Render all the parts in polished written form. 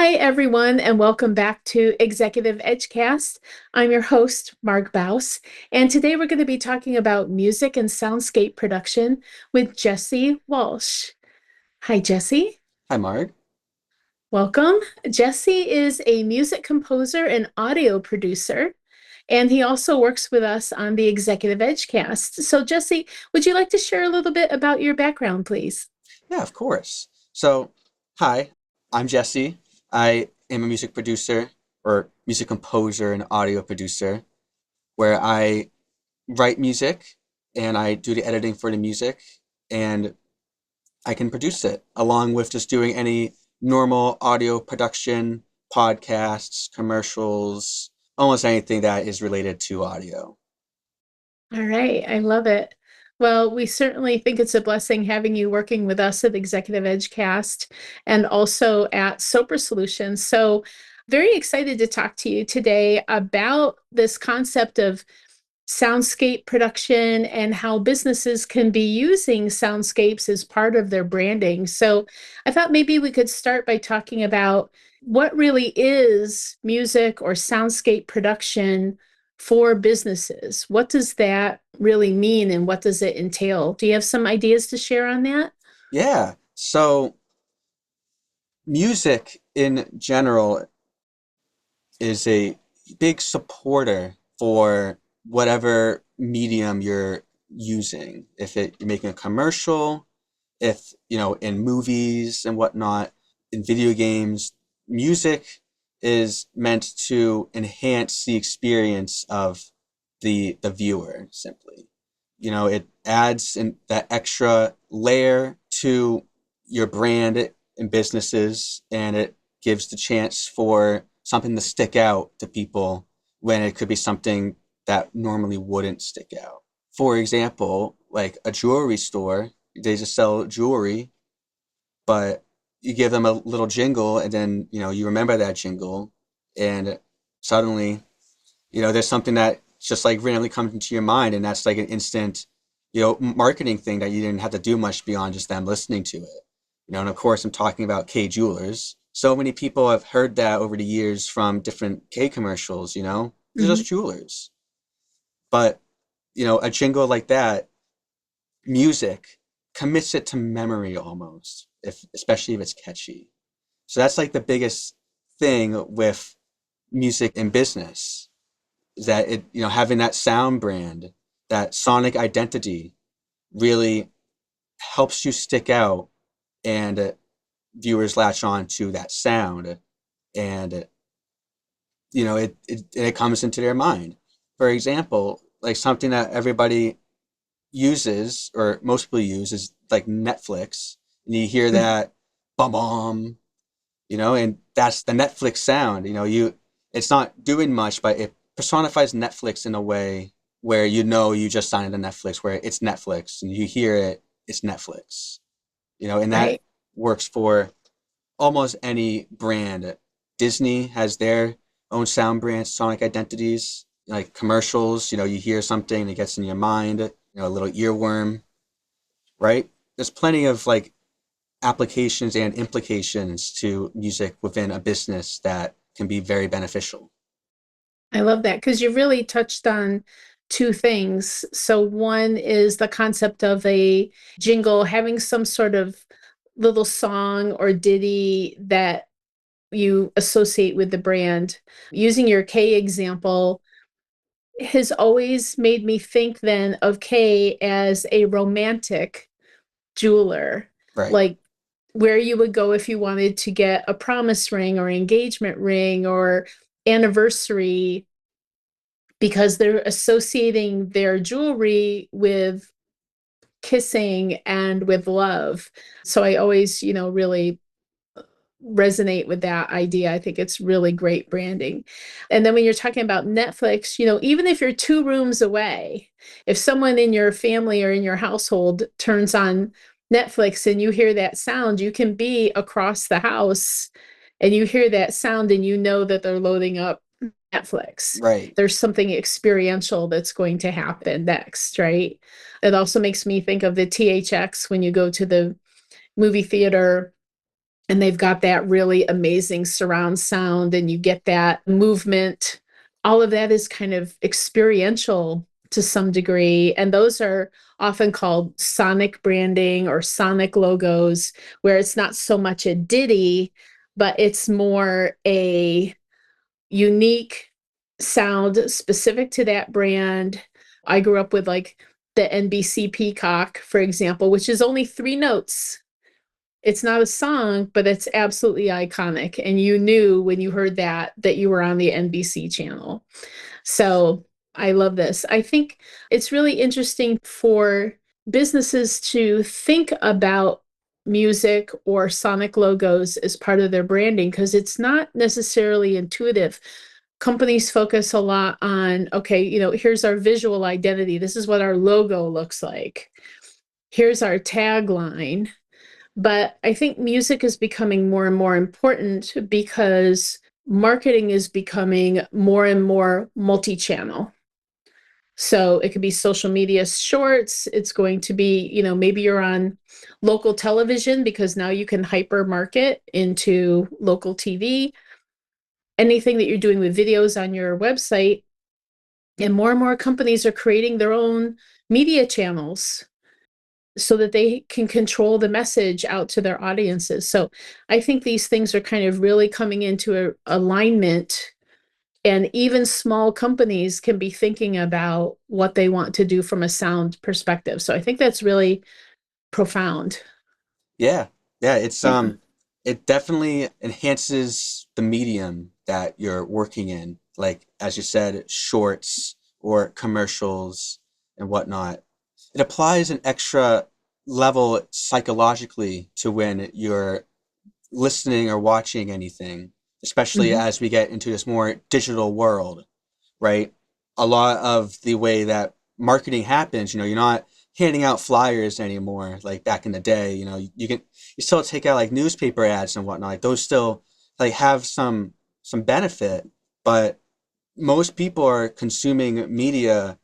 Hi, everyone, and welcome back to Executive Edgecast. I'm your host, Margaret Bouse, and today we're going to be talking about music and soundscape production with Jesse Walsh. Hi, Jesse. Hi, Marg. Welcome. Jesse is a music composer and audio producer, and he also works with us on the Executive Edgecast. So, Jesse, would you like to share a little bit about your background, please? Yeah, of course. Hi, I'm Jesse. I am a music producer or music composer and audio producer where I write music and I do the editing for the music and I can produce it along with just doing any normal audio production, podcasts, commercials, almost anything that is related to audio. All right, I love it. Well, we certainly think it's a blessing having you working with us at Executive Edgecast and also at Soper Solutions. So, very excited to talk to you today about this concept of soundscape production and how businesses can be using soundscapes as part of their branding. So, I thought maybe we could start by talking about what really is music or soundscape production for businesses. What does that really mean and what does it entail? Do you have some ideas to share on that? Yeah. Music in general is a big supporter for whatever medium you're using. You're making a commercial, if in movies and whatnot, in video games, music is meant to enhance the experience of the viewer simply. It adds that extra layer to your brand and businesses, and it gives the chance for something to stick out to people when it could be something that normally wouldn't stick out. For example, like a jewelry store, they just sell jewelry, but you give them a little jingle and then, you remember that jingle and suddenly, there's something that just like randomly comes into your mind and that's like an instant, marketing thing that you didn't have to do much beyond just them listening to it. And of course I'm talking about K Jewelers. So many people have heard that over the years from different K commercials, they're Mhm. just jewelers. But, a jingle like that, music commits it to memory almost, if especially if it's catchy. So that's like the biggest thing with music in business is that having that sound brand, that sonic identity really helps you stick out and viewers latch on to that sound and it comes into their mind. For example, like something that everybody uses or most people use is like Netflix, and you hear Mhm. that bum bum, and that's the Netflix sound. It's not doing much, but it personifies Netflix in a way where you just signed into Netflix, where it's Netflix, and you hear it, it's Netflix. And that Right. works for almost any brand. Disney has their own sound brands, sonic identities, like commercials. You hear something, and it gets in your mind. A little earworm, right? There's plenty of like applications and implications to music within a business that can be very beneficial. I love that because you really touched on two things. So, one is the concept of a jingle having some sort of little song or ditty that you associate with the brand. Using your K example has always made me think then of K as a romantic jeweler, Right. like where you would go if you wanted to get a promise ring or engagement ring or anniversary because they're associating their jewelry with kissing and with love. So I always, really resonate with that idea. I think it's really great branding. And then when you're talking about Netflix, even if you're two rooms away, if someone in your family or in your household turns on Netflix and you hear that sound, you can be across the house and you hear that sound and you know that they're loading up Netflix. Right. There's something experiential that's going to happen next, right? It also makes me think of the THX when you go to the movie theater and they've got that really amazing surround sound, and you get that movement. All of that is kind of experiential to some degree, and those are often called sonic branding or sonic logos, where it's not so much a ditty, but it's more a unique sound specific to that brand. I grew up with like the NBC Peacock, for example, which is only 3 notes. It's not a song, but it's absolutely iconic. And you knew when you heard that you were on the NBC channel. So I love this. I think it's really interesting for businesses to think about music or sonic logos as part of their branding because it's not necessarily intuitive. Companies focus a lot on, okay, here's our visual identity. This is what our logo looks like. Here's our tagline. But I think music is becoming more and more important because marketing is becoming more and more multi-channel. So it could be social media shorts. It's going to be, maybe you're on local television because now you can hyper market into local TV. Anything that you're doing with videos on your website. And more companies are creating their own media channels so that they can control the message out to their audiences. So I think these things are kind of really coming into alignment, and even small companies can be thinking about what they want to do from a sound perspective. So I think that's really profound. Yeah. Yeah, it's Yeah. it definitely enhances the medium that you're working in. Like as you said, shorts or commercials and whatnot. It applies an extra level psychologically to when you're listening or watching anything, especially Mhm. as we get into this more digital world, right? A lot of the way that marketing happens, you're not handing out flyers anymore like back in the day. You still take out like newspaper ads and whatnot. Like those still like have some benefit, but most people are consuming media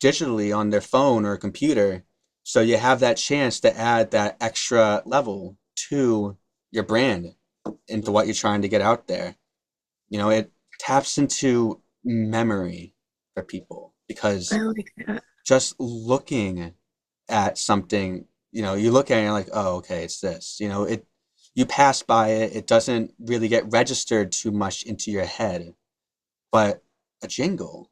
digitally on their phone or computer. So you have that chance to add that extra level to your brand, into what you're trying to get out there. It taps into memory for people I because like that. just looking at something, you look at it and you're like, oh, okay, it's this. You pass by it, it doesn't really get registered too much into your head. But a jingle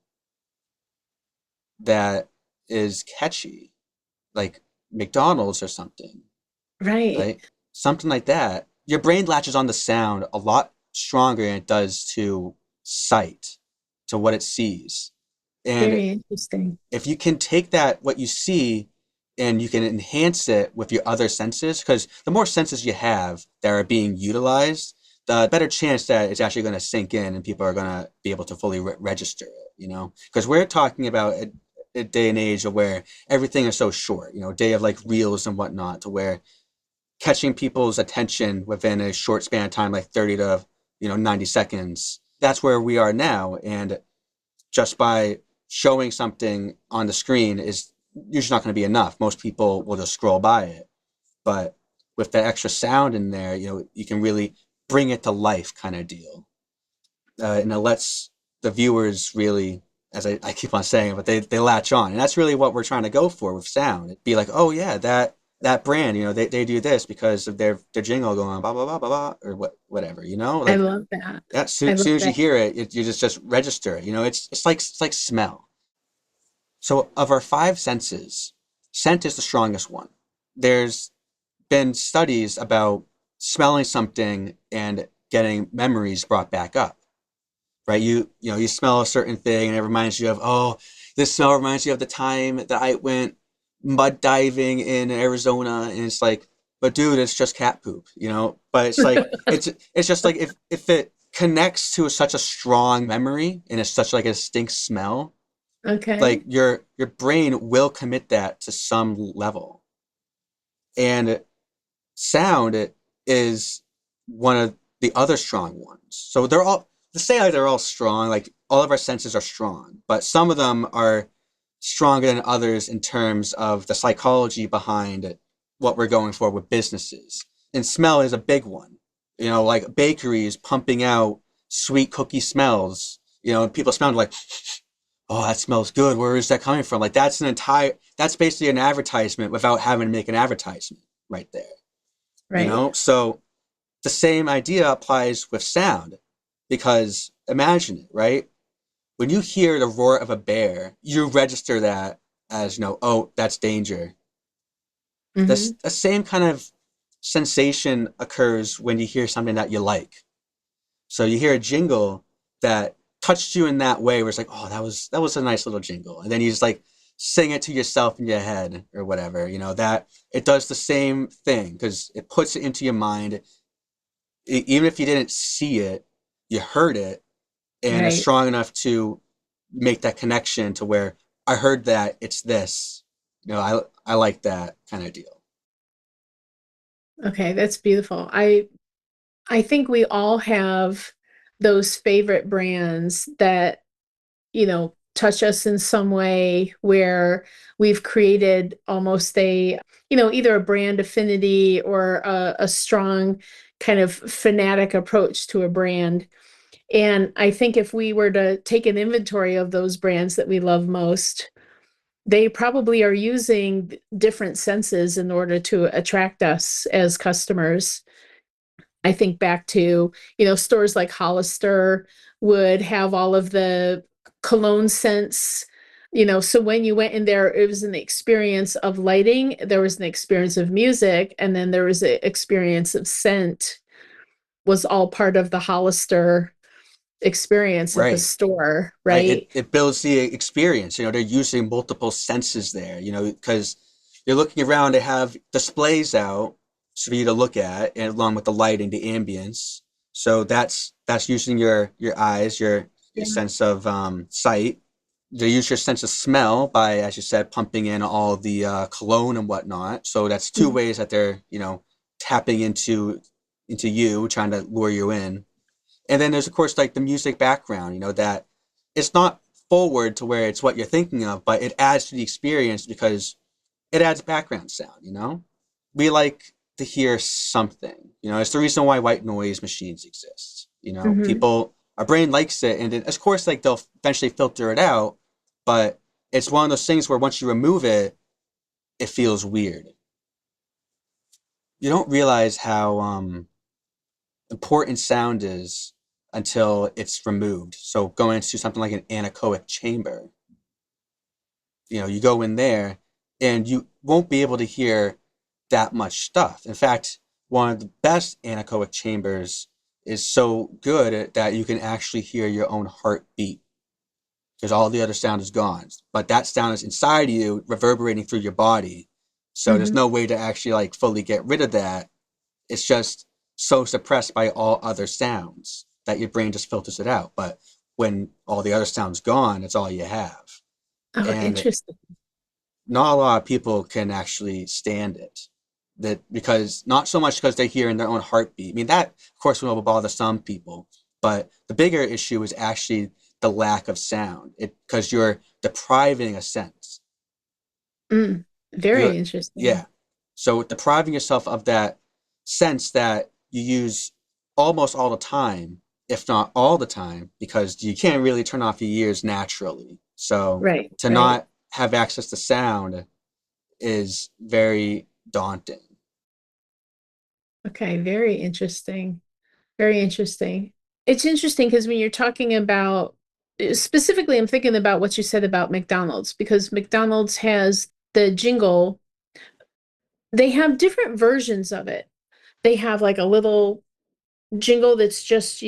that is catchy, like McDonald's or something, Right. right? Something like that. Your brain latches on the sound a lot stronger than it does to sight, to what it sees. And Very interesting. if you can take that, what you see, and you can enhance it with your other senses, because the more senses you have that are being utilized, the better chance that it's actually going to sink in and people are going to be able to fully register it. Because we're talking about a day and age of where everything is so short, day of like reels and whatnot, to where catching people's attention within a short span of time, like 30 to 90 seconds. That's where we are now, and just by showing something on the screen is usually not going to be enough. Most people will just scroll by it, but with that extra sound in there, you can really bring it to life, kind of deal, and it lets the viewers really, as I keep on saying, but they latch on, and that's really what we're trying to go for with sound. It'd be like, oh yeah, that brand, they do this because of their jingle going blah blah blah blah blah or whatever, I like love that. that. I Soon love as you that. hear it, you just register it. It's like smell. So of our five senses, scent is the strongest one. There's been studies about smelling something and getting memories brought back up, right? You smell a certain thing and it reminds you of, oh, this smell reminds you of the time that I went mud diving in Arizona, and it's like, but dude, it's just cat poop. But it's like it's just like if it connects to such a strong memory and it's such like a distinct smell, like Okay. your brain will commit that to some level. And sound is one of the other strong ones. So they're all, to say like they're all strong, like all of our senses are strong, but some of them are stronger than others in terms of the psychology behind what we're going for with businesses. And smell is a big one. Like bakeries pumping out sweet cookie smells. People smell like, oh, that smells good. Where is that coming from? Like that's basically an advertisement without having to make an advertisement right there. Right. So the same idea applies with sound because imagine it, right? When you hear the roar of a bear, you register that as, oh, that's danger. Hmm. The same kind of sensation occurs when you hear something that you like. So you hear a jingle that touched you in that way, where it's like, oh, that was a nice little jingle, and then you just like sing it to yourself in your head or whatever. That it does the same thing because it puts it into your mind. Even if you didn't see it, you heard it, and it's Right. strong enough to make that connection to where I heard that it's this. I like that kind of deal. Okay, that's beautiful. I think we all have those favorite brands that, touch us in some way where we've created almost either a brand affinity or a strong kind of fanatic approach to a brand. And I think if we were to take an inventory of those brands that we love most, they probably are using different senses in order to attract us as customers. I think back to, stores like Hollister would have all of the cologne scents. So when you went in there, it was an experience of lighting, there was an experience of music, and then there was an experience of scent, was all part of the Hollister experience at the Right. store, Right. right? It builds the experience. They're using multiple senses there, because you're looking around, they have displays out for you to look at, and along with the lighting, the ambience. So that's using your eyes, your Yeah. sense of sight. They use your sense of smell by, as you said, pumping in all the cologne and whatnot. So that's two Mhm. ways that they're, tapping into you, trying to lure you in. And then there's of course like the music background, that it's not forward to where it's what you're thinking of, but it adds to the experience because it adds background sound. We like to hear something. It's the reason why white noise machines exist. Mhm. People, our brain likes it, and of course like they'll eventually filter it out, but it's one of those things where once you remove it, it feels weird. You don't realize how important sound is until it's removed. So going into something like an anechoic chamber, you go in there and you won't be able to hear that much stuff. In fact, one of the best anechoic chambers is so good that you can actually hear your own heartbeat because all the other sound is gone. But that sound is inside you, reverberating through your body. So there's Mhm. no way to actually like fully get rid of that. It's just so suppressed by all other sounds that your brain just filters it out. But when all the other sounds gone, it's all you have. Oh, And interesting. not a lot of people can actually stand it. That because not so much because they hear in their own heartbeat. I mean that of course will bother some people, but the bigger issue is actually the lack of sound. It because you're depriving a sense. Mm. You Very interesting. yeah. So depriving yourself of that sense that you use almost all the time, if not all the time, because you can't really turn off your ears naturally. So Right, to right. not have access to sound is very daunting. Okay, very interesting. Very interesting. It's interesting because when you're talking about, specifically, I'm thinking about what you said about McDonald's, because McDonald's has the jingle, they have different versions of it. They have like a little jingle that's just,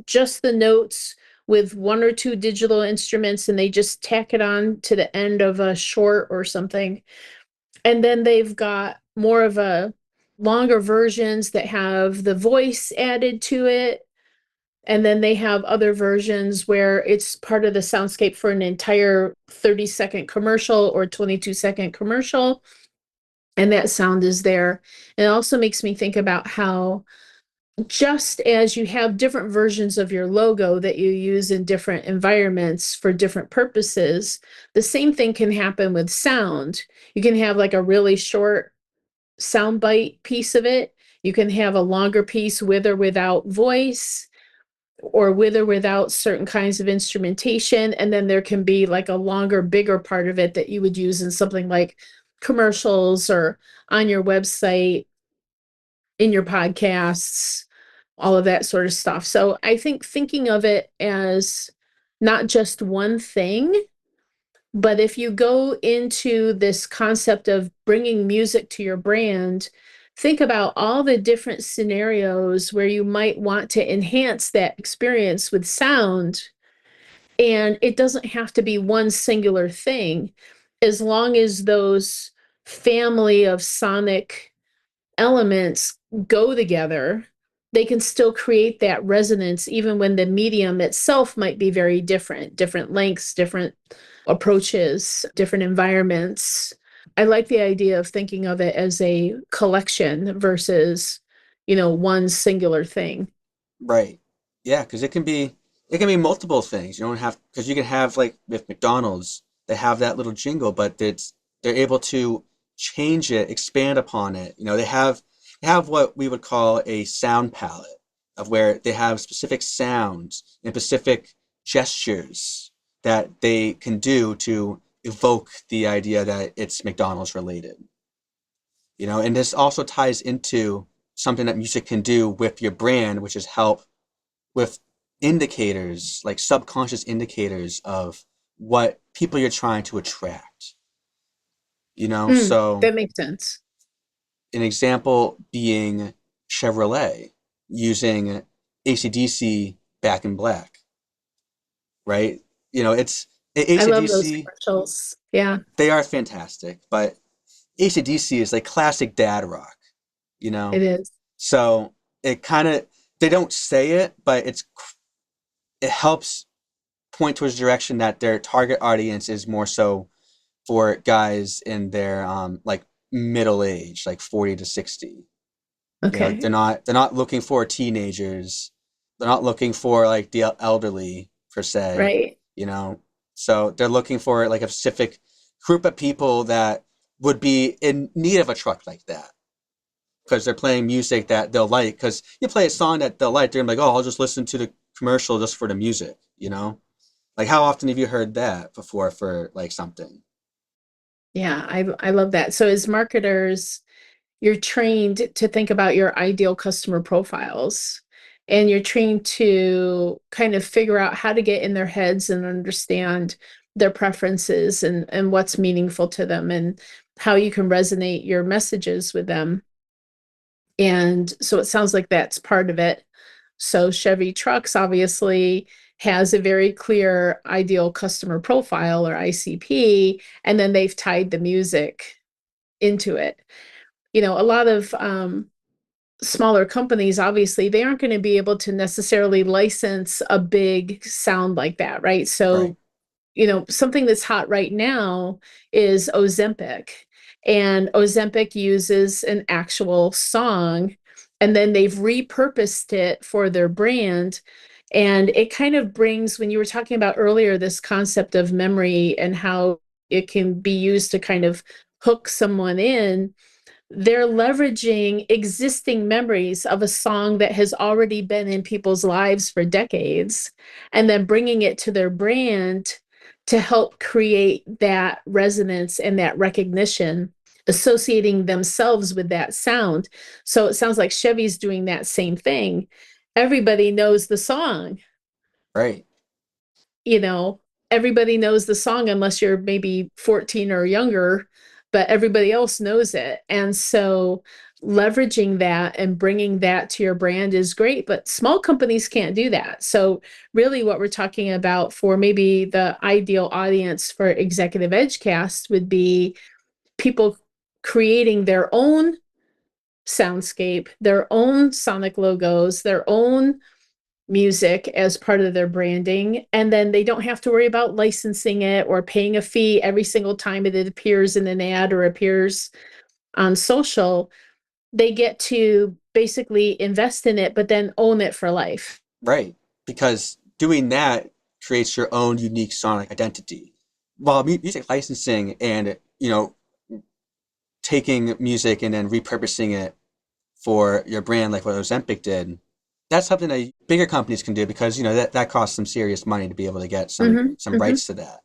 just the notes with one or two digital instruments, and they just tack it on to the end of a short or something. And then they've got more of a longer versions that have the voice added to it. And then they have other versions where it's part of the soundscape for an entire 30-second commercial or 22-second commercial. And that sound is there. And it also makes me think about how, just as you have different versions of your logo that you use in different environments for different purposes, the same thing can happen with sound. You can have like a really short soundbite piece of it. You can have a longer piece with or without voice, or with or without certain kinds of instrumentation. And then there can be like a longer, bigger part of it that you would use in something like commercials or on your website, in your podcasts, all of that sort of stuff. So I think thinking of it as not just one thing, but if you go into this concept of bringing music to your brand, think about all the different scenarios where you might want to enhance that experience with sound. And it doesn't have to be one singular thing, as long as those family of sonic elements go together, they can still create that resonance, even when the medium itself might be very different, different lengths, different approaches, different environments. I like the idea of thinking of it as a collection versus, one singular thing. Right. Yeah, because it can be multiple things. You don't have because you can have like with McDonald's, they have that little jingle, but they're able to change it, expand upon it. They have what we would call a sound palette of where they have specific sounds and specific gestures that they can do to evoke the idea that it's McDonald's related. And this also ties into something that music can do with your brand, which is help with indicators, like subconscious indicators of what people you're trying to attract. So That makes sense. an example being Chevrolet using AC/DC Back in Black, right? It's I love those AC/DC, commercials. Yeah, they are fantastic, but AC/DC is like classic dad rock, you know? it is. So it kind of, they don't say it, but it helps point towards the direction that their target audience is more so for guys in their like middle age, like 40 to 60. Okay. They're not looking for teenagers. They're not looking for like the elderly per se, Right. you know. So they're looking for like a specific group of people that would be in need of a truck like that because they're playing music that they'll like. Because you play a song that they'll like, they're like, oh, I'll just listen to the commercial just for the music. Like how often have you heard that before for like something? Yeah, I love that. So as marketers, you're trained to think about your ideal customer profiles, and you're trained to kind of figure out how to get in their heads and understand their preferences and what's meaningful to them and how you can resonate your messages with them. And so it sounds like that's part of it. So Chevy Trucks obviously has a very clear ideal customer profile or ICP, and then they've tied the music into it. A lot of smaller companies, obviously, they aren't going to be able to necessarily license a big sound like that, right? Right, So something that's hot right now is Ozempic. And Ozempic uses an actual song, and then they've repurposed it for their brand. And it kind of brings, when you were talking about earlier, this concept of memory and how it can be used to kind of hook someone in, they're leveraging existing memories of a song that has already been in people's lives for decades and then bringing it to their brand to help create that resonance and that recognition, associating themselves with that sound. So it sounds like Chevy's doing that same thing. Everybody knows the song, right, you know, everybody knows the song unless you're maybe 14 or younger, but everybody else knows it. And so leveraging that and bringing that to your brand is great, but small companies can't do that. So really what we're talking about for maybe the ideal audience for Executive Edgecast would be people creating their own soundscape, their own sonic logos, their own music as part of their branding, and then they don't have to worry about licensing it or paying a fee every single time it appears in an ad or appears on social. They get to basically invest in it but then own it for life. right. Because doing that creates your own unique sonic identity. While music licensing and taking music and then repurposing it for your brand, like what Ozempic did, that's something that bigger companies can do because that costs some serious money to be able to get Hmm. some Hmm. rights to that.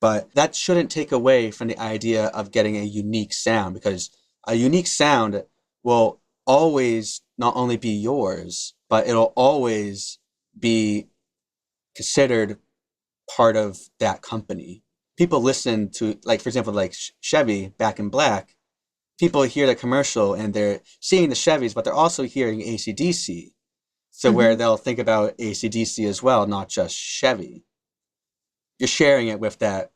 But that shouldn't take away from the idea of getting a unique sound because a unique sound will always not only be yours, but it'll always be considered part of that company. People listen to, like, for example, like Chevy Back in Black. People hear the commercial and they're seeing the Chevys, but they're also hearing AC/DC. So where Hmm. they'll think about AC/DC as well, not just Chevy. You're sharing it with that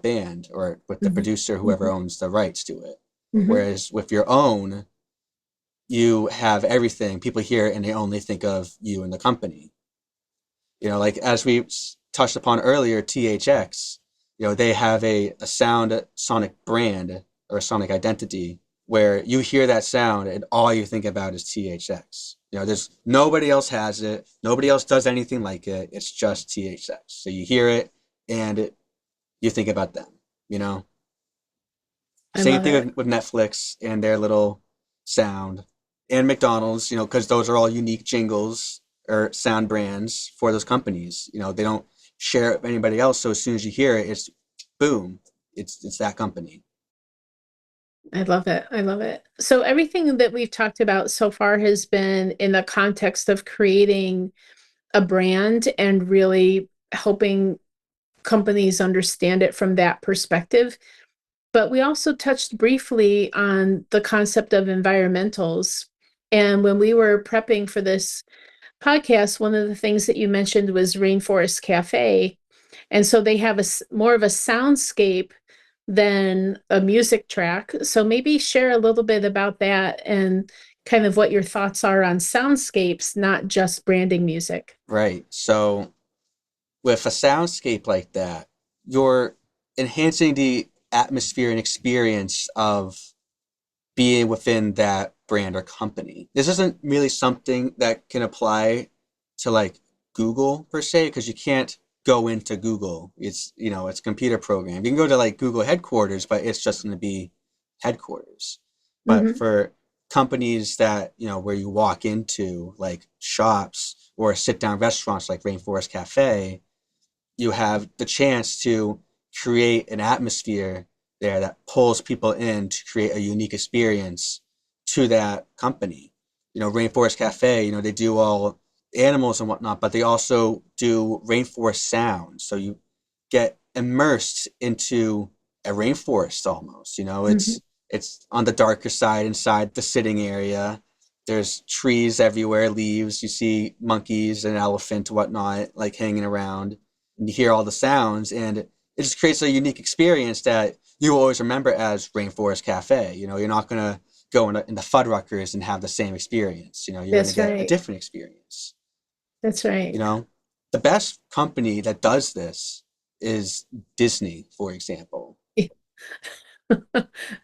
band or with the Hmm. producer, whoever Hmm. owns the rights to it. Hmm. Whereas with your own, you have everything. People hear it and they only think of you and the company. Like as we touched upon earlier, THX, they have a sound sonic brand or a sonic identity where you hear that sound and all you think about is THX. There's nobody else has it. Nobody else does anything like it. It's just THX. So you hear it and you think about them, you know? I Same love thing it. with Netflix and their little sound and McDonald's, because those are all unique jingles or sound brands for those companies. They don't share it with anybody else. So as soon as you hear it, it's boom, it's that company. I love it. I love it. So everything that we've talked about so far has been in the context of creating a brand and really helping companies understand it from that perspective. But we also touched briefly on the concept of environmentals. And when we were prepping for this podcast, one of the things that you mentioned was Rainforest Cafe. And so they have more of a soundscape than a music track. So maybe share a little bit about that and kind of what your thoughts are on soundscapes, not just branding music. Right. So with a soundscape like that, you're enhancing the atmosphere and experience of being within that brand or company. This isn't really something that can apply to like Google per se because you can't go into Google. It's a computer program. You can go to like Google headquarters, but it's just going to be headquarters. But Hmm. for companies that, where you walk into like shops or sit down restaurants like Rainforest Cafe, you have the chance to create an atmosphere there that pulls people in to create a unique experience to that company. Rainforest Cafe, they do all animals and whatnot, but they also do rainforest sounds. So you get immersed into a rainforest almost. Hmm. It's on the darker side inside the sitting area. There's trees everywhere, leaves. You see monkeys and elephant, whatnot, like hanging around and you hear all the sounds and it just creates a unique experience that you will always remember as Rainforest Cafe. You're not going to go in the Fuddruckers and have the same experience. You're going to That's get a right. different experience. That's You right. know, the best company that does this is Disney, for example.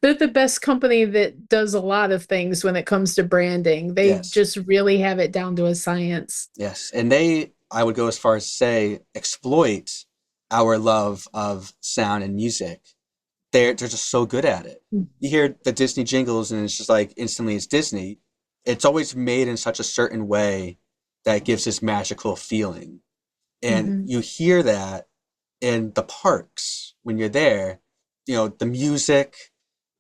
They're the best company that does a lot of things when it comes to branding. They Yes, just really have it down to a science. yes. And I would go as far as to say, exploit our love of sound and music. They're just so good at it. You hear the Disney jingles and it's just like instantly it's Disney. It's always made in such a certain way that it gives this magical feeling. And Mm-hmm. you hear that in the parks when you're there, the music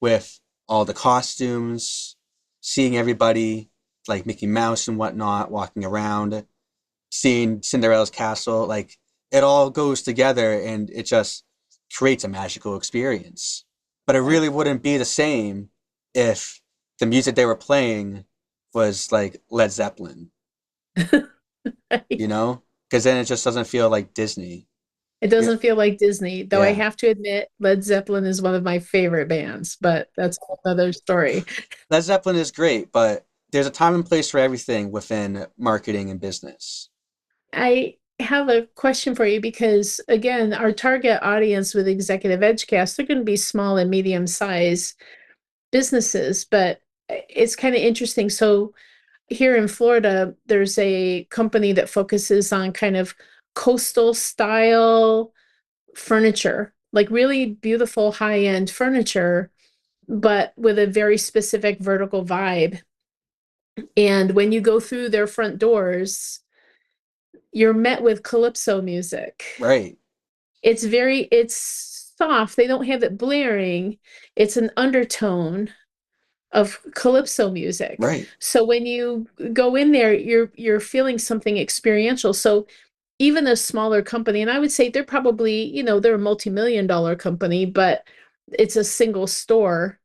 with all the costumes, seeing everybody like Mickey Mouse and whatnot walking around, seeing Cinderella's castle, like it all goes together and it just creates a magical experience. But it really wouldn't be the same if the music they were playing was like Led Zeppelin, you know? Because then it just doesn't feel like Disney. It Yeah, doesn't feel like Disney, though I yeah. have to admit, Led Zeppelin is one of my favorite bands, but that's another story. Led Zeppelin is great, but there's a time and place for everything within marketing and business. I have a question for you because, again, our target audience with Executive Edgecast, they're going to be small and medium size businesses, but it's kind of interesting. So, here in Florida, there's a company that focuses on kind of coastal style furniture, like really beautiful high-end furniture, but with a very specific vertical vibe. And when you go through their front doors, you're met with calypso music. Right. It's soft. They don't have it blaring. It's an undertone of calypso music. Right. So when you go in there, you're feeling something experiential. So even a smaller company, and I would say they're probably, they're a multi-million-dollar company, but it's a single store.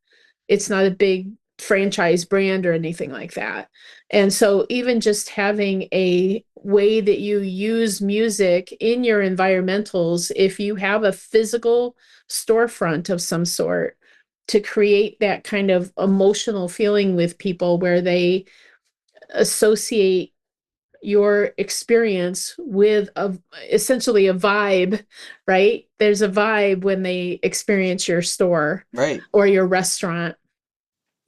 It's not a big franchise brand or anything like that. And so even just having a way that you use music in your environmentals, if you have a physical storefront of some sort, to create that kind of emotional feeling with people where they associate your experience with essentially a vibe, right? There's a vibe when they experience your store Right. or your restaurant.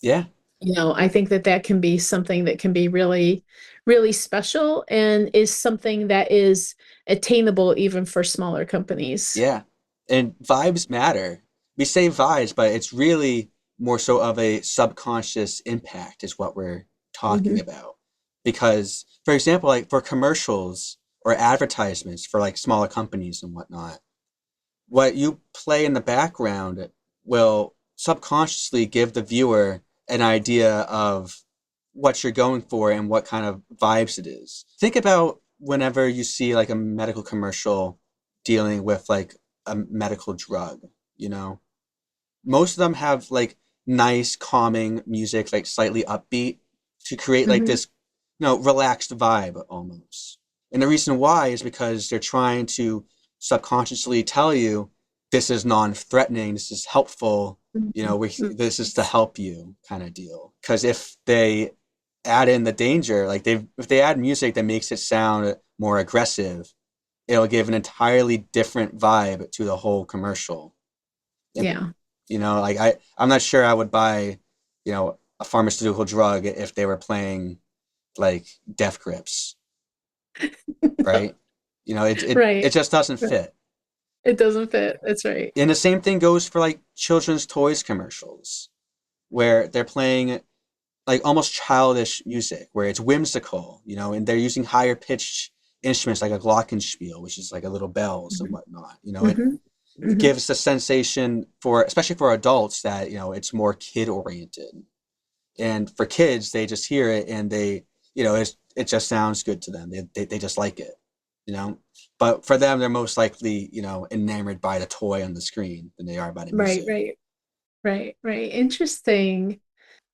Yeah. I think that that can be something that can be really, really special and is something that is attainable even for smaller companies. Yeah. And vibes matter. We say vibes, but it's really more so of a subconscious impact is what we're talking Mhm. about. Because, for example, like for commercials or advertisements for like smaller companies and whatnot, what you play in the background will subconsciously give the viewer an idea of what you're going for and what kind of vibes it is. Think about whenever you see like a medical commercial dealing with like a medical drug, you know? Most of them have like nice, calming music, like slightly upbeat to create like Mhm. this, relaxed vibe almost. And the reason why is because they're trying to subconsciously tell you this is non-threatening, this is helpful, Mhm. this is to help you kind of deal. Because if they add in the danger, like if they add music that makes it sound more aggressive, it'll give an entirely different vibe to the whole commercial. And, Yeah. like I'm not sure I would buy, a pharmaceutical drug if they were playing like Death Grips, right? It Right. just doesn't fit. It doesn't fit. That's right. And the same thing goes for like children's toys commercials, where they're playing like almost childish music, where it's whimsical, and they're using higher pitched instruments like a glockenspiel, which is like a little bells and Mhm. whatnot. Mhm. It Mhm. gives a sensation for, especially for adults, that it's more kid oriented. And for kids, they just hear it and it just sounds good to them. They just like it, you know. But for them, they're most likely enamored by the toy on the screen than they are by the Right, music. right, right. Interesting.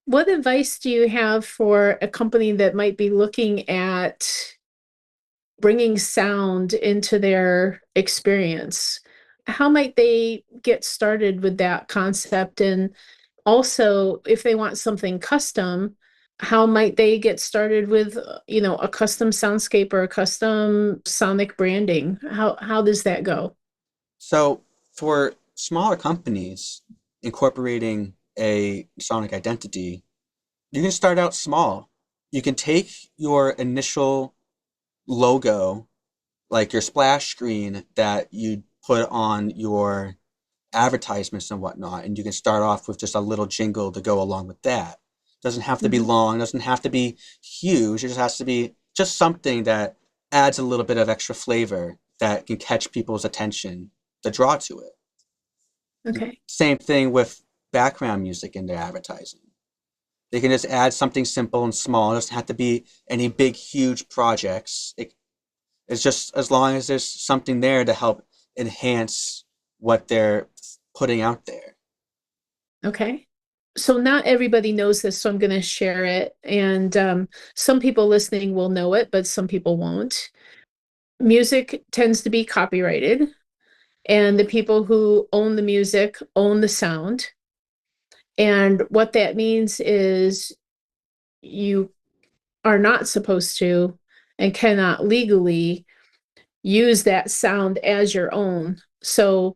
What advice do you have for a company that might be looking at bringing sound into their experience? How might they get started with that concept? And also, if they want something custom, how might they get started with, a custom soundscape or a custom sonic branding? How does that go? So for smaller companies incorporating a sonic identity, you can start out small. You can take your initial logo, like your splash screen that you put on your advertisements and whatnot, and you can start off with just a little jingle to go along with that. It doesn't have to be Mhm. long, it doesn't have to be huge, it just has to be just something that adds a little bit of extra flavor that can catch people's attention, the draw to it. Okay. Same thing with background music in their advertising. They can just add something simple and small. It doesn't have to be any big, huge projects. It's just as long as there's something there to help enhance what they're putting out there. Okay. So not everybody knows this, so I'm going to share it. And some people listening will know it, but some people won't. Music tends to be copyrighted, and the people who own the music own the sound. And what that means is you are not supposed to and cannot legally use that sound as your own. So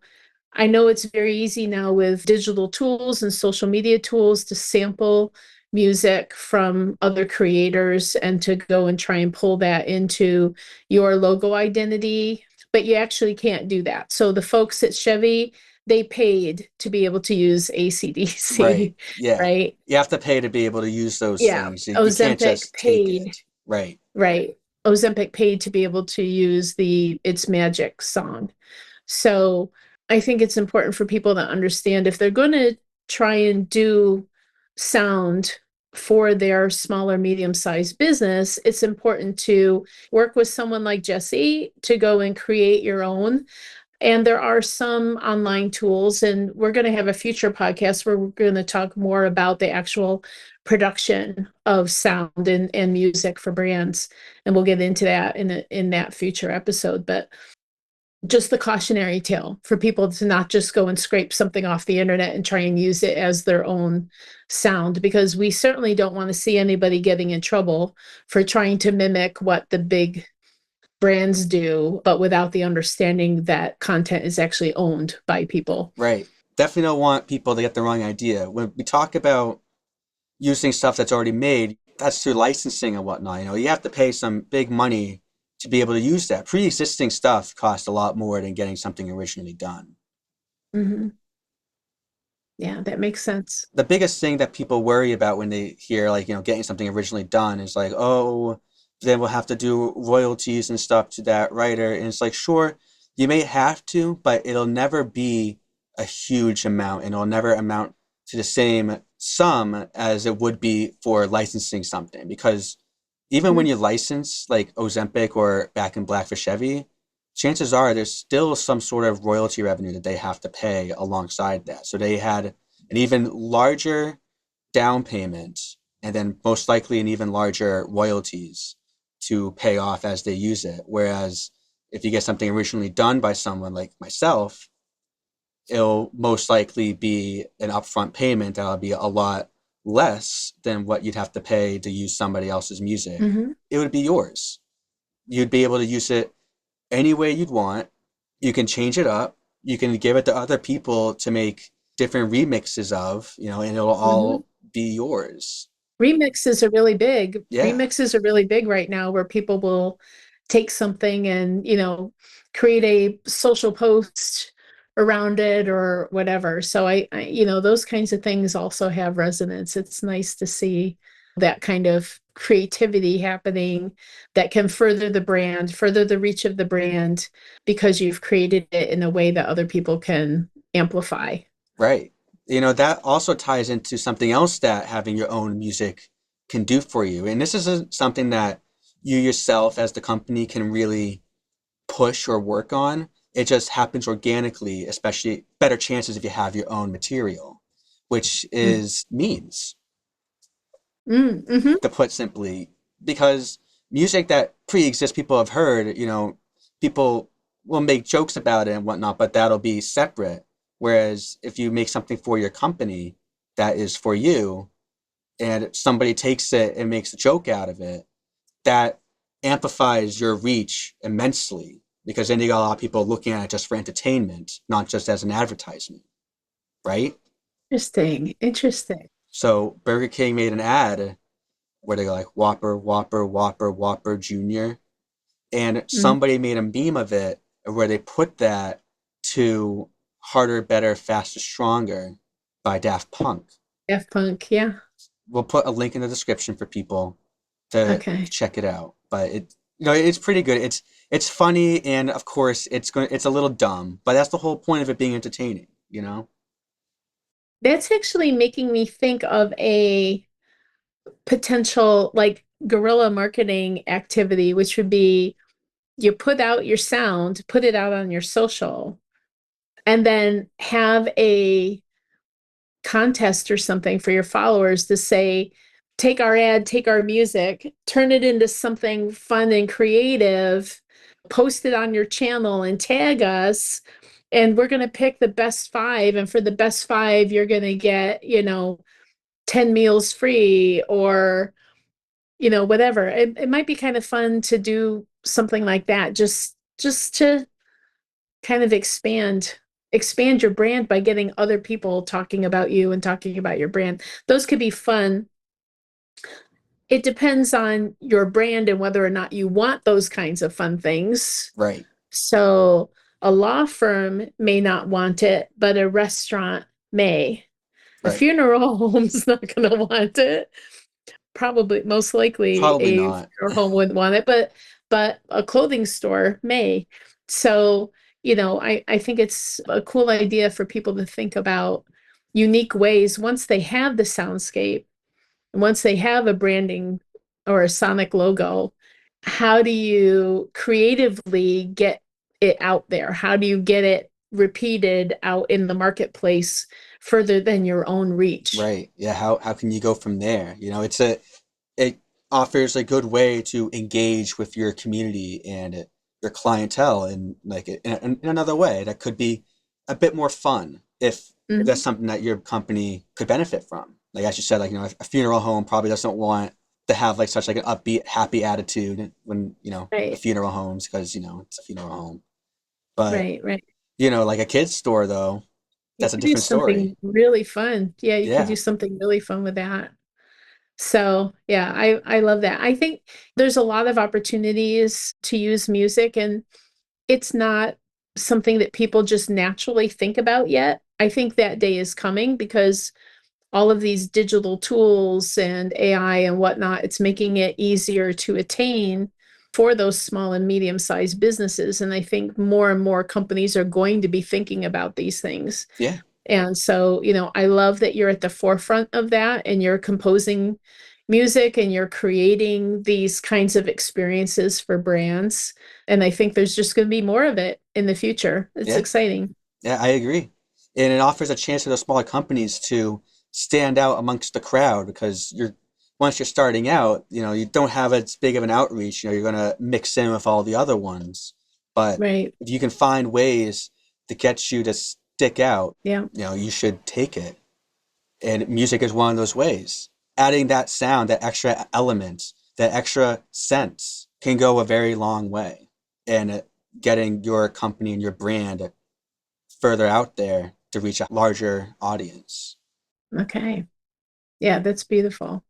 I know it's very easy now with digital tools and social media tools to sample music from other creators and to go and try and pull that into your logo identity, but you actually can't do that. So the folks at Chevy, they paid to be able to use Right. ACDC, Yeah. right? You have to pay to be able to use those Yeah, things. You can't Ozempic just take paid, it. Right. right? Ozempic paid to be able to use the It's Magic song. So I think it's important for people to understand if they're going to try and do sound for their smaller, medium-sized business, it's important to work with someone like Jesse to go and create your own. And there are some online tools, and we're going to have a future podcast where we're going to talk more about the actual production of sound and music for brands. And we'll get into that in that future episode. But just the cautionary tale for people to not just go and scrape something off the internet and try and use it as their own sound, because we certainly don't want to see anybody getting in trouble for trying to mimic what the big brands do, but without the understanding that content is actually owned by people. Right. Definitely don't want people to get the wrong idea. When we talk about using stuff that's already made, that's through licensing and whatnot. You have to pay some big money to be able to use that. Pre-existing stuff costs a lot more than getting something originally done. Mm-hmm. Yeah, that makes sense. The biggest thing that people worry about when they hear like, getting something originally done is like, oh, then we'll have to do royalties and stuff to that writer. And it's like, sure, you may have to, but it'll never be a huge amount and it'll never amount to the same sum as it would be for licensing something. Because even when you license like Ozempic or Back in Black for Chevy, chances are there's still some sort of royalty revenue that they have to pay alongside that. So they had an even larger down payment and then most likely an even larger royalties to pay off as they use it. Whereas if you get something originally done by someone like myself, it'll most likely be an upfront payment that'll be a lot less than what you'd have to pay to use somebody else's music. Mm-hmm. It would be yours. You'd be able to use it any way you'd want. You can change it up. You can give it to other people to make different remixes of, and it'll Mm-hmm. all be yours. Remixes are really big. Yeah, Remixes are really big right now, where people will take something and, create a social post around it or whatever. So those kinds of things also have resonance. It's nice to see that kind of creativity happening that can further the brand, further the reach of the brand, because you've created it in a way that other people can amplify. right. That also ties into something else that having your own music can do for you. And this isn't something that you yourself as the company can really push or work on. It just happens organically, especially better chances if you have your own material, which is memes, Mm-hmm. to put simply, because music that pre-exists people have heard, people will make jokes about it and whatnot, but that'll be separate. Whereas if you make something for your company that is for you and somebody takes it and makes a joke out of it, that amplifies your reach immensely because then you got a lot of people looking at it just for entertainment, not just as an advertisement, right? Interesting. Interesting. So Burger King made an ad where they go like Whopper, Whopper, Whopper, Whopper Jr. And Mm. somebody made a meme of it where they put that to Harder, Better, Faster, Stronger by Daft Punk. Daft Punk, yeah. We'll put a link in the description for people to Okay. check it out. But it's pretty good. It's funny and of course it's a little dumb, but that's the whole point of it being entertaining. That's actually making me think of a potential like guerrilla marketing activity, which would be you put out your sound, put it out on your social, and then have a contest or something for your followers to say, take our ad, take our music, turn it into something fun and creative, post it on your channel and tag us. And we're going to pick the best five. And for the best five, you're going to get, 10 meals free or, whatever. It might be kind of fun to do something like that, just to kind of expand your brand by getting other people talking about you and talking about your brand. Those could be fun. It depends on your brand and whether or not you want those kinds of fun things. Right. So, A law firm may not want it, but a restaurant may. A Right. funeral home's not going to want it. Probably, most likely, Probably a not. funeral home wouldn't want it, but a clothing store may. So, I think it's a cool idea for people to think about unique ways once they have the soundscape, and once they have a branding or a sonic logo, how do you creatively get it out there? How do you get it repeated out in the marketplace further than your own reach? Right. Yeah. How can you go from there? It offers a good way to engage with your community and your clientele in like in another way that could be a bit more fun if that's Mhm. something that your company could benefit from. Like as you said, like a funeral home probably doesn't want to have like such like an upbeat, happy attitude when the Right, funeral homes because it's a funeral home. But right, right. like a kid's store though, You that's a could do different story. something really fun. Yeah, you could do Yeah. something really fun with that. So, yeah, I love that. I think there's a lot of opportunities to use music, and it's not something that people just naturally think about yet. I think that day is coming because all of these digital tools and AI and whatnot, it's making it easier to attain for those small and medium-sized businesses. And I think more and more companies are going to be thinking about these things. Yeah. And so, I love that you're at the forefront of that and you're composing music and you're creating these kinds of experiences for brands. And I think there's just going to be more of it in the future. It's Yeah. exciting. Yeah, I agree. And it offers a chance for those smaller companies to stand out amongst the crowd because once you're starting out, you don't have as big of an outreach, you're going to mix in with all the other ones. But Right. if you can find ways to get you to stick out, Yeah. you should take it. And music is one of those ways. Adding that sound, that extra element, that extra sense can go a very long way. And getting your company and your brand further out there to reach a larger audience. Okay. Yeah, that's beautiful.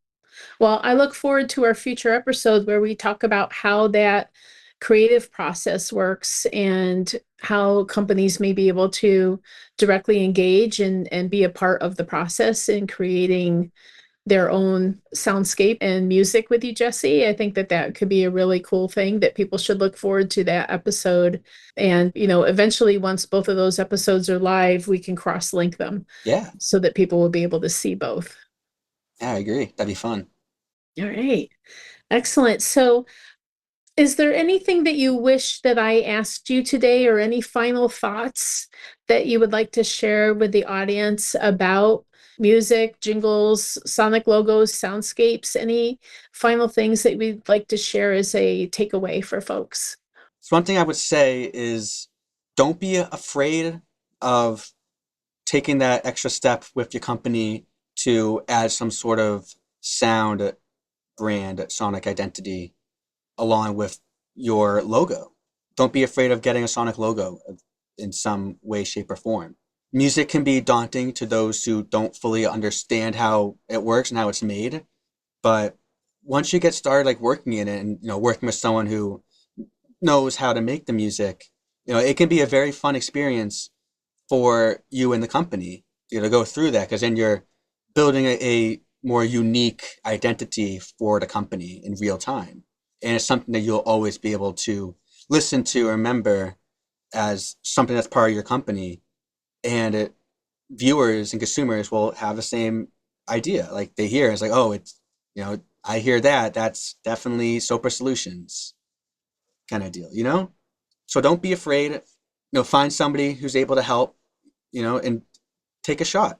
Well, I look forward to our future episode where we talk about how that creative process works and how companies may be able to directly engage and be a part of the process in creating their own soundscape and music with you, Jesse. I think that that could be a really cool thing that people should look forward to that episode. And, eventually, once both of those episodes are live, we can cross link them Yeah, so that people will be able to see both. yeah, I agree. That'd be fun. All right. Excellent. So, is there anything that you wish that I asked you today, or any final thoughts that you would like to share with the audience about music, jingles, sonic logos, soundscapes? Any final things that we'd like to share as a takeaway for folks? So one thing I would say is don't be afraid of taking that extra step with your company to add some sort of sound brand, sonic identity along with your logo. Don't be afraid of getting a sonic logo in some way, shape, or form. Music can be daunting to those who don't fully understand how it works and how it's made, but once you get started like working in it and working with someone who knows how to make the music, it can be a very fun experience for you and the company, to go through that because then you're building a more unique identity for the company in real time. And it's something that you'll always be able to listen to, remember as something that's part of your company. And viewers and consumers will have the same idea. Like they hear, it's like, oh, I hear that. That's definitely Soper Solutions kind of deal. So don't be afraid. Find somebody who's able to help, and take a shot.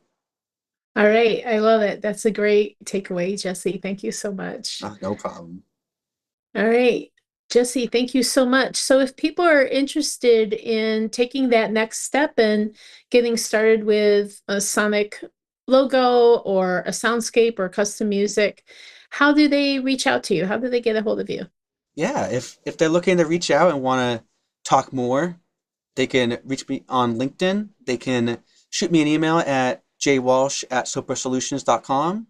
All right. I love it. That's a great takeaway, Jesse. Thank you so much. No problem. All right. Jesse, thank you so much. So, if people are interested in taking that next step and getting started with a sonic logo or a soundscape or custom music, how do they reach out to you? How do they get a hold of you? Yeah, if they're looking to reach out and want to talk more, they can reach me on LinkedIn. They can shoot me an email at jwalsh@sopersolutions.com,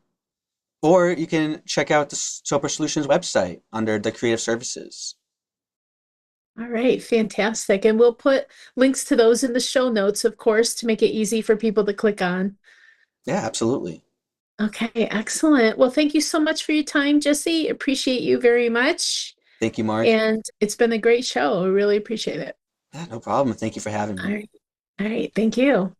or you can check out the Soper Solutions website under the creative services. All right, fantastic. And we'll put links to those in the show notes, of course, to make it easy for people to click on. Yeah, absolutely. Okay, excellent. Well, thank you so much for your time, Jesse. Appreciate you very much. Thank you, Mark. And it's been a great show. I really appreciate it. Yeah, no problem. Thank you for having All me. right. All right. Thank you.